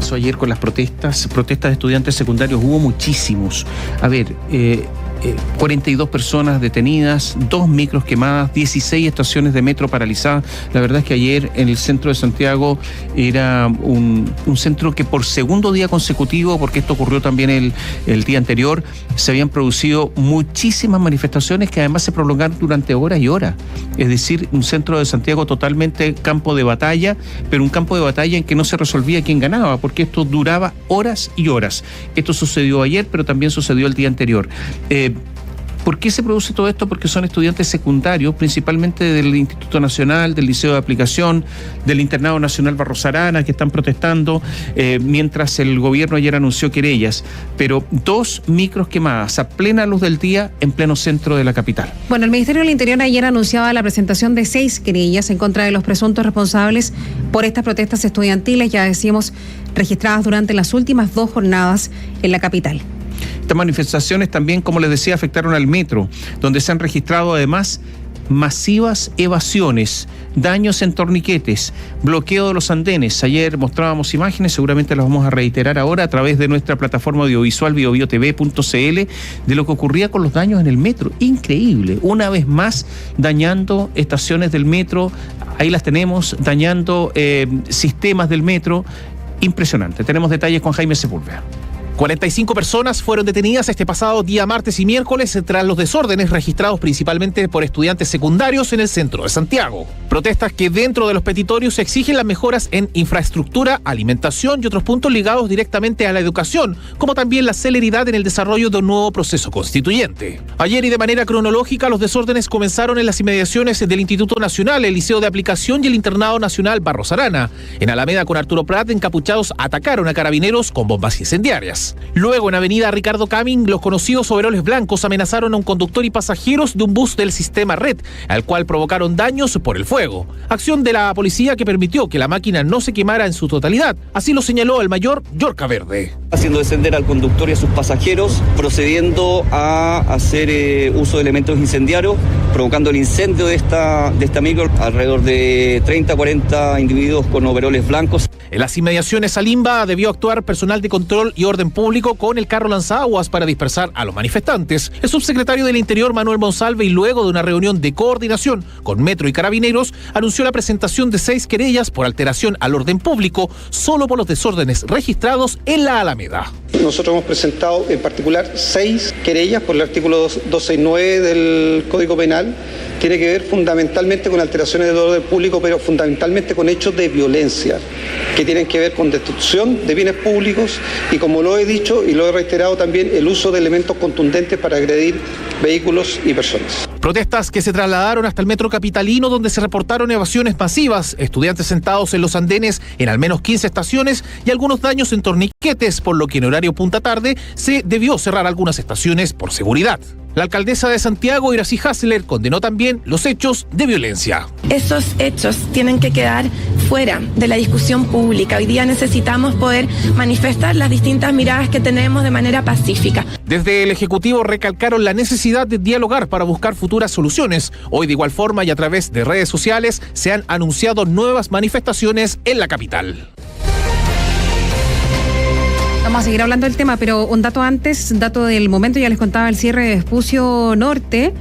pasó ayer con las protestas de estudiantes secundarios? Hubo muchísimos. A ver, 42 personas detenidas, 2 micros quemadas, 16 estaciones de metro paralizadas. La verdad es que ayer en el centro de Santiago era un centro que por segundo día consecutivo, porque esto ocurrió también el día anterior, se habían producido muchísimas manifestaciones que además se prolongaron durante horas y horas. Es decir, un centro de Santiago totalmente campo de batalla, pero un campo de batalla en que no se resolvía quién ganaba, porque esto duraba horas y horas. Esto sucedió ayer, pero también sucedió el día anterior. ¿Por qué se produce todo esto? Porque son estudiantes secundarios, principalmente del Instituto Nacional, del Liceo de Aplicación, del Internado Nacional Barros Arana, que están protestando, mientras el gobierno ayer anunció querellas. Pero 2 micros quemadas a plena luz del día en pleno centro de la capital. Bueno, el Ministerio del Interior ayer anunciaba la presentación de 6 querellas en contra de los presuntos responsables por estas protestas estudiantiles, ya decíamos, registradas durante las últimas 2 jornadas en la capital. Estas manifestaciones también, como les decía, afectaron al metro, donde se han registrado además masivas evasiones, daños en torniquetes, bloqueo de los andenes. Ayer mostrábamos imágenes, seguramente las vamos a reiterar ahora a través de nuestra plataforma audiovisual biobiotv.cl de lo que ocurría con los daños en el metro. Increíble, una vez más dañando estaciones del metro, ahí las tenemos, dañando sistemas del metro. Impresionante. Tenemos detalles con Jaime Sepúlveda. 45 personas fueron detenidas este pasado día martes y miércoles tras los desórdenes registrados principalmente por estudiantes secundarios en el centro de Santiago. Protestas que dentro de los petitorios exigen las mejoras en infraestructura, alimentación y otros puntos ligados directamente a la educación, como también la celeridad en el desarrollo de un nuevo proceso constituyente. Ayer y de manera cronológica los desórdenes comenzaron en las inmediaciones del Instituto Nacional, el Liceo de Aplicación y el Internado Nacional Barros Arana. En Alameda con Arturo Prat, encapuchados atacaron a carabineros con bombas incendiarias. Luego, en Avenida Ricardo Camin, los conocidos overoles blancos amenazaron a un conductor y pasajeros de un bus del sistema Red, al cual provocaron daños por el fuego. Acción de la policía que permitió que la máquina no se quemara en su totalidad. Así lo señaló el mayor Yorca Verde. Haciendo descender al conductor y a sus pasajeros, procediendo a hacer uso de elementos incendiarios, provocando el incendio de esta micro, alrededor de 30 a 40 individuos con overoles blancos. En las inmediaciones a Limba debió actuar personal de control y orden público con el carro lanzaguas para dispersar a los manifestantes. El subsecretario del Interior, Manuel Monsalve, y luego de una reunión de coordinación con Metro y Carabineros, anunció la presentación de 6 querellas por alteración al orden público, solo por los desórdenes registrados en la Alameda. Nosotros hemos presentado en particular 6 querellas por el artículo 269 del Código Penal. Tiene que ver fundamentalmente con alteraciones del orden público, pero fundamentalmente con hechos de violencia, que tienen que ver con destrucción de bienes públicos y, como lo he dicho y lo he reiterado también, el uso de elementos contundentes para agredir vehículos y personas. Protestas que se trasladaron hasta el metro capitalino, donde se reportaron evasiones masivas, estudiantes sentados en los andenes en al menos 15 estaciones y algunos daños en torniquetes, por lo que en horario punta tarde se debió cerrar algunas estaciones por seguridad. La alcaldesa de Santiago, Iracy Hassler, condenó también los hechos de violencia. Esos hechos tienen que quedar fuera de la discusión pública. Hoy día necesitamos poder manifestar las distintas miradas que tenemos de manera pacífica. Desde el Ejecutivo recalcaron la necesidad de dialogar para buscar futuras soluciones. Hoy, de igual forma y a través de redes sociales, se han anunciado nuevas manifestaciones en la capital. Vamos a seguir hablando del tema, pero un dato antes, dato del momento, ya les contaba el cierre de Vespucio Norte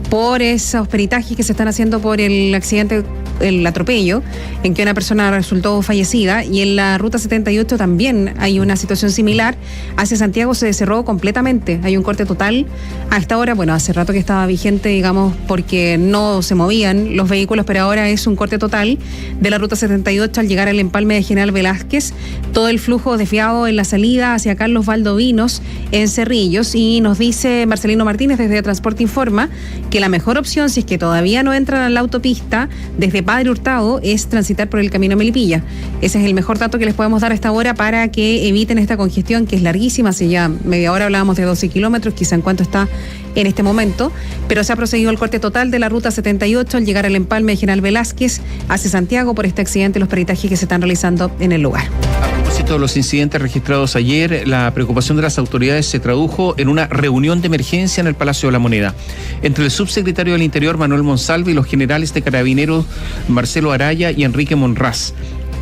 por esos peritajes que se están haciendo por el accidente, el atropello, en que una persona resultó fallecida, y en la ruta 78 también hay una situación similar. Hacia Santiago se cerró completamente, hay un corte total a esta hora. Bueno, hace rato que estaba vigente, digamos, porque no se movían los vehículos, pero ahora es un corte total de la ruta 78 al llegar al empalme de General Velázquez, todo el flujo desviado en la salida hacia Carlos Valdovinos en Cerrillos. Y nos dice Marcelino Martínez desde Transporte Informa que la mejor opción, si es que todavía no entran a la autopista desde Padre Hurtado, es transitar por el camino Melipilla. Ese es el mejor dato que les podemos dar a esta hora para que eviten esta congestión, que es larguísima. Hace ya media hora hablábamos de 12 kilómetros, quizá en cuánto está en este momento, pero se ha procedido el corte total de la ruta 78 al llegar al empalme de General Velázquez hacia Santiago por este accidente y los peritajes que se están realizando en el lugar. A propósito de los incidentes registrados ayer, la preocupación de las autoridades se tradujo en una reunión de emergencia en el Palacio de la Moneda entre el subsecretario del Interior, Manuel Monsalve, y los generales de Carabineros, Marcelo Araya y Enrique Monraz.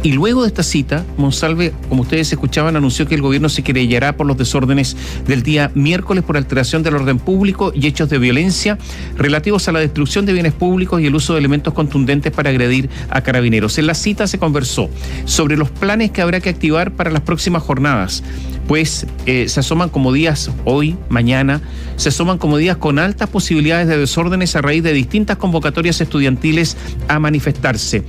Y luego de esta cita, Monsalve, como ustedes escuchaban, anunció que el gobierno se querellará por los desórdenes del día miércoles por alteración del orden público y hechos de violencia relativos a la destrucción de bienes públicos y el uso de elementos contundentes para agredir a carabineros. En la cita se conversó sobre los planes que habrá que activar para las próximas jornadas, pues se asoman como días hoy, mañana, se asoman como días con altas posibilidades de desórdenes a raíz de distintas convocatorias estudiantiles a manifestarse.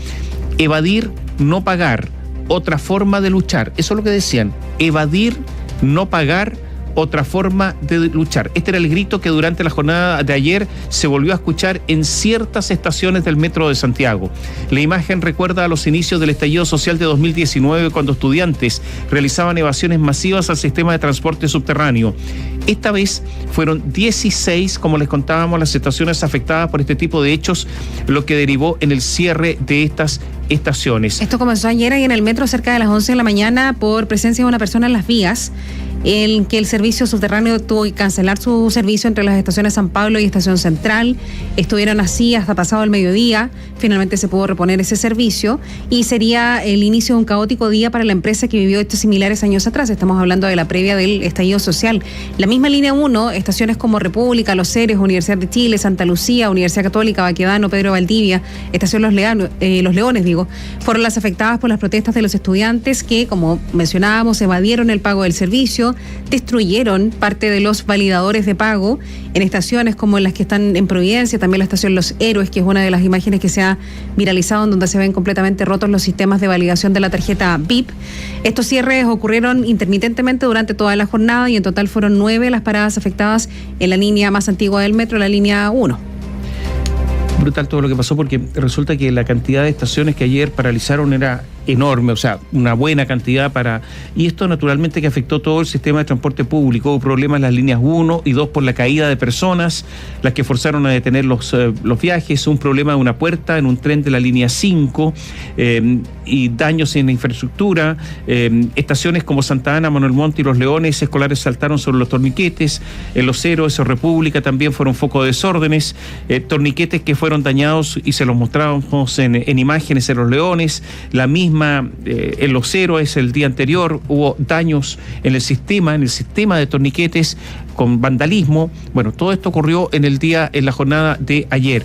Evadir, no pagar, otra forma de luchar. Eso es lo que decían. Evadir, no pagar, otra forma de luchar. Este era el grito que durante la jornada de ayer se volvió a escuchar en ciertas estaciones del metro de Santiago. La imagen recuerda a los inicios del estallido social de 2019, cuando estudiantes realizaban evasiones masivas al sistema de transporte subterráneo. Esta vez fueron 16, como les contábamos, las estaciones afectadas por este tipo de hechos, lo que derivó en el cierre de estas estaciones. Esto comenzó ayer ahí en el metro cerca de las 11 de la mañana por presencia de una persona en las vías, en que el servicio subterráneo tuvo que cancelar su servicio entre las estaciones San Pablo y Estación Central. Estuvieron así hasta pasado el mediodía. Finalmente se pudo reponer ese servicio y sería el inicio de un caótico día para la empresa que vivió hechos similares años atrás. Estamos hablando de la previa del estallido social. La misma línea 1, estaciones como República, Los Ceres, Universidad de Chile, Santa Lucía, Universidad Católica, Baquedano, Pedro Valdivia, Estación Los Leones, fueron las afectadas por las protestas de los estudiantes que, como mencionábamos, evadieron el pago del servicio, destruyeron parte de los validadores de pago en estaciones como las que están en Providencia, también la estación Los Héroes, que es una de las imágenes que se ha viralizado, en donde se ven completamente rotos los sistemas de validación de la tarjeta VIP. Estos cierres ocurrieron intermitentemente durante toda la jornada y en total fueron 9 las paradas afectadas en la línea más antigua del metro, la línea 1. Brutal todo lo que pasó, porque resulta que la cantidad de estaciones que ayer paralizaron era enorme, o sea, una buena cantidad y esto naturalmente que afectó todo el sistema de transporte público. Hubo problemas en las líneas 1 y 2 por la caída de personas, las que forzaron a detener los viajes, un problema de una puerta en un tren de la línea 5 y daños en la infraestructura. Estaciones como Santa Ana, Manuel Montt y Los Leones escolares saltaron sobre los torniquetes. En Los Héroes o República también fueron foco de desórdenes, torniquetes que fueron dañados y se los mostrábamos en imágenes en Los Leones. La misma en Los Héroes el día anterior hubo daños en el sistema de torniquetes con vandalismo. Bueno, todo esto ocurrió en la jornada de ayer.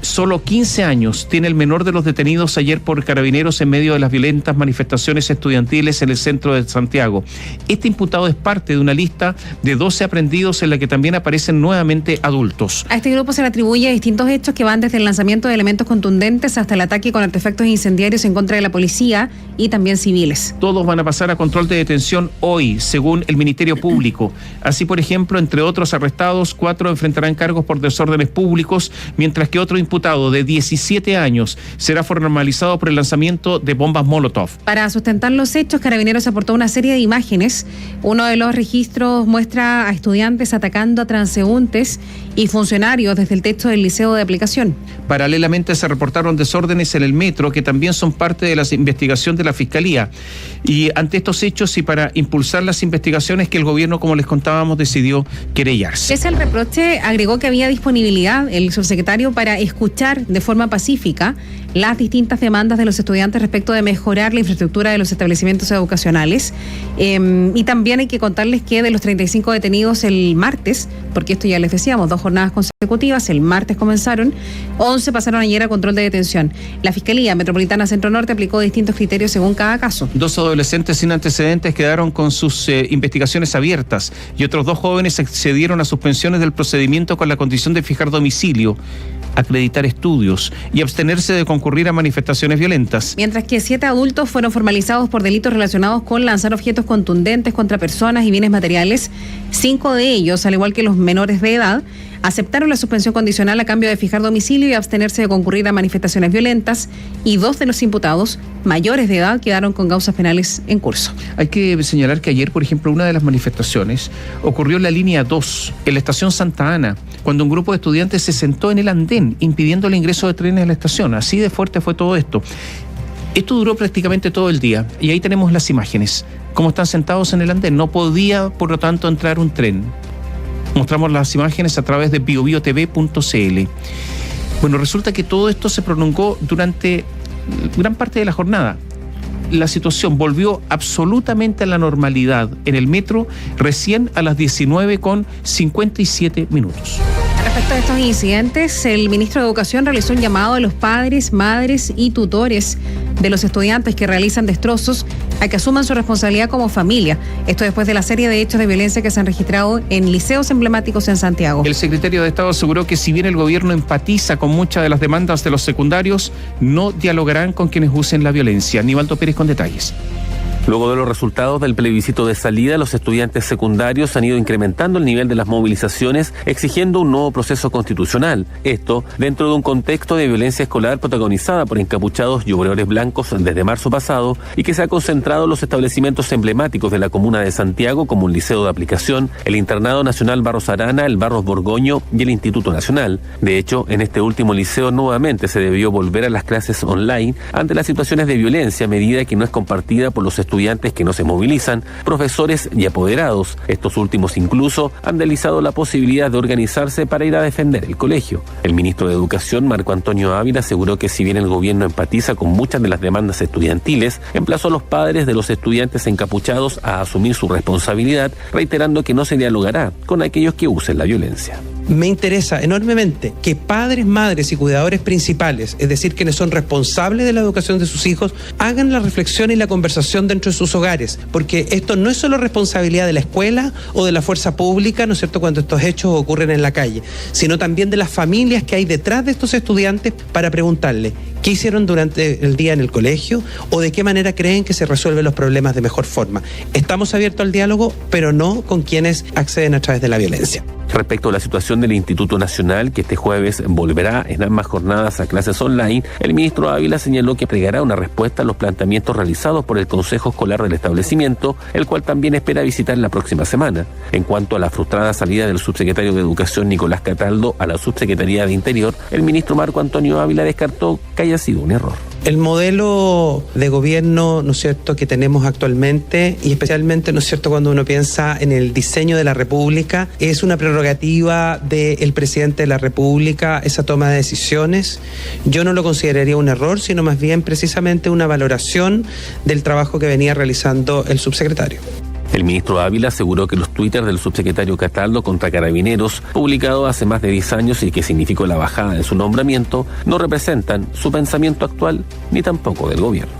Solo 15 años tiene el menor de los detenidos ayer por carabineros en medio de las violentas manifestaciones estudiantiles en el centro de Santiago. Este imputado es parte de una lista de 12 aprehendidos en la que también aparecen nuevamente adultos. A este grupo se le atribuye distintos hechos que van desde el lanzamiento de elementos contundentes hasta el ataque con artefactos incendiarios en contra de la policía y también civiles. Todos van a pasar a control de detención hoy, según el Ministerio Público. Así, por ejemplo, entre otros arrestados, 4 enfrentarán cargos por desórdenes públicos, mientras que otro imputado de 17 años será formalizado por el lanzamiento de bombas Molotov. Para sustentar los hechos, Carabineros aportó una serie de imágenes. Uno de los registros muestra a estudiantes atacando a transeúntes y funcionarios desde el techo del liceo de aplicación. Paralelamente se reportaron desórdenes en el metro, que también son parte de la investigación de la Fiscalía. Y ante estos hechos y para impulsar las investigaciones, que el gobierno, como les contábamos, decidió querellarse. Pese al reproche, agregó que había disponibilidad el subsecretario para escuchar de forma pacífica las distintas demandas de los estudiantes respecto de mejorar la infraestructura de los establecimientos educacionales. Y también hay que contarles que de los 35 detenidos el martes, porque esto ya les decíamos, 2 jornadas consecutivas, el martes comenzaron, 11 pasaron ayer a control de detención. La Fiscalía Metropolitana Centro Norte aplicó distintos criterios según cada caso. 2 adolescentes sin antecedentes quedaron con sus investigaciones abiertas y otros 2 jóvenes accedieron a suspensiones del procedimiento con la condición de fijar domicilio, acreditar estudios y abstenerse de concurrir a manifestaciones violentas. Mientras que 7 adultos fueron formalizados por delitos relacionados con lanzar objetos contundentes contra personas y bienes materiales. 5 de ellos, al igual que los menores de edad, aceptaron la suspensión condicional a cambio de fijar domicilio y abstenerse de concurrir a manifestaciones violentas, y 2 de los imputados, mayores de edad, quedaron con causas penales en curso. Hay que señalar que ayer, por ejemplo, una de las manifestaciones ocurrió en la línea 2, en la estación Santa Ana, cuando un grupo de estudiantes se sentó en el andén, impidiendo el ingreso de trenes a la estación. Así de fuerte fue todo esto. Esto duró prácticamente todo el día, y ahí tenemos las imágenes, cómo están sentados en el andén. No podía, por lo tanto, entrar un tren. Mostramos las imágenes a través de biobiotv.cl. Bueno, resulta que todo esto se prolongó durante gran parte de la jornada. la situación volvió absolutamente a la normalidad en el metro recién a las 19:57 minutos. Respecto a estos incidentes, el ministro de Educación realizó un llamado a los padres, madres y tutores de los estudiantes que realizan destrozos a que asuman su responsabilidad como familia. Esto después de la serie de hechos de violencia que se han registrado en liceos emblemáticos en Santiago. El secretario de Estado aseguró que si bien el gobierno empatiza con muchas de las demandas de los secundarios, no dialogarán con quienes usen la violencia. Aníbaldo Pérez con detalles. Luego de los resultados del plebiscito de salida, los estudiantes secundarios han ido incrementando el nivel de las movilizaciones, exigiendo un nuevo proceso constitucional. Esto dentro de un contexto de violencia escolar protagonizada por encapuchados y obreros blancos desde marzo pasado y que se ha concentrado en los establecimientos emblemáticos de la comuna de Santiago, como un liceo de aplicación, el Internado Nacional Barros Arana, el Barros Borgoño y el Instituto Nacional. De hecho, en este último liceo nuevamente se debió volver a las clases online ante las situaciones de violencia, medida que no es compartida por los estudiantes que no se movilizan, profesores y apoderados. Estos últimos incluso han deslizado la posibilidad de organizarse para ir a defender el colegio. El ministro de Educación, Marco Antonio Ávila, aseguró que si bien el gobierno empatiza con muchas de las demandas estudiantiles, emplazó a los padres de los estudiantes encapuchados a asumir su responsabilidad, reiterando que no se dialogará con aquellos que usen la violencia. Me interesa enormemente que padres, madres y cuidadores principales, es decir, quienes son responsables de la educación de sus hijos, hagan la reflexión y la conversación dentro de sus hogares, porque esto no es solo responsabilidad de la escuela o de la fuerza pública, ¿no es cierto?, cuando estos hechos ocurren en la calle, sino también de las familias que hay detrás de estos estudiantes para preguntarle qué hicieron durante el día en el colegio o de qué manera creen que se resuelven los problemas de mejor forma. Estamos abiertos al diálogo, pero no con quienes acceden a través de la violencia. Respecto a la situación del Instituto Nacional, que este jueves volverá en ambas jornadas a clases online, el ministro Ávila señaló que entregará una respuesta a los planteamientos realizados por el Consejo Escolar del establecimiento, el cual también espera visitar la próxima semana. En cuanto a la frustrada salida del subsecretario de Educación, Nicolás Cataldo, a la Subsecretaría de Interior, el ministro Marco Antonio Ávila descartó que haya sido un error. El modelo de gobierno, ¿no es cierto?, que tenemos actualmente, y especialmente, ¿no es cierto?, cuando uno piensa en el diseño de la República, es una prerrogativa del presidente de la República esa toma de decisiones. Yo no lo consideraría un error, sino más bien precisamente una valoración del trabajo que venía realizando el subsecretario. El ministro Ávila aseguró que los twitters del subsecretario Cataldo contra Carabineros, publicados hace más de 10 años y que significó la bajada de su nombramiento, no representan su pensamiento actual ni tampoco del gobierno.